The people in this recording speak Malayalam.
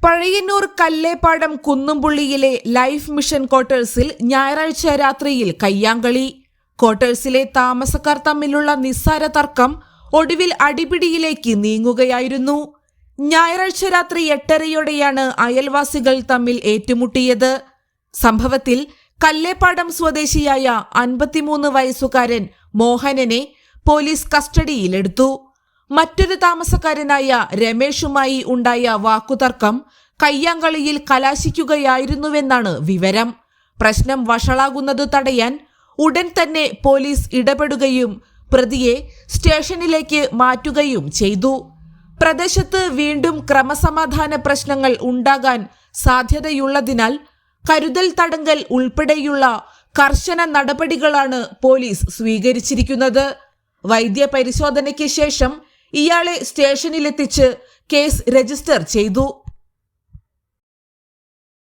പഴയന്നൂർ കല്ലേപ്പാടം കുന്നുംപുള്ളിയിലെ ലൈഫ് മിഷൻ ക്വാർട്ടേഴ്സിൽ ഞായറാഴ്ച രാത്രിയിൽ കയ്യാങ്കളി. ക്വാർട്ടേഴ്സിലെ താമസക്കാർ തമ്മിലുള്ള നിസ്സാര തർക്കം ഒടുവിൽ അടിപിടിയിലേക്ക് നീങ്ങുകയായിരുന്നു. ഞായറാഴ്ച രാത്രി 8:30യോടെയാണ് അയൽവാസികൾ തമ്മിൽ ഏറ്റുമുട്ടിയത്. സംഭവത്തിൽ കല്ലേപ്പാടം സ്വദേശിയായ 53 വയസ്സുകാരൻ മോഹനനെ പോലീസ് കസ്റ്റഡിയിലെടുത്തു. മറ്റൊരു താമസക്കാരനായ രമേഷുമായി ഉണ്ടായ വാക്കുതർക്കം കയ്യാങ്കളിയിൽ കലാശിക്കുകയായിരുന്നുവെന്നാണ് വിവരം. പ്രശ്നം വഷളാകുന്നത് തടയാൻ ഉടൻ തന്നെ പോലീസ് ഇടപെടുകയും പ്രതിയെ സ്റ്റേഷനിലേക്ക് മാറ്റുകയും ചെയ്തു. പ്രദേശത്ത് വീണ്ടും ക്രമസമാധാന പ്രശ്നങ്ങൾ ഉണ്ടാകാൻ സാധ്യതയുള്ളതിനാൽ കരുതൽ തടങ്കൽ ഉൾപ്പെടെയുള്ള കർശന നടപടികളാണ് പോലീസ് സ്വീകരിച്ചിരിക്കുന്നത്. വൈദ്യപരിശോധനയ്ക്ക് ശേഷം ഇയാളെ സ്റ്റേഷനിലെത്തിച്ച് കേസ് രജിസ്റ്റർ ചെയ്തു.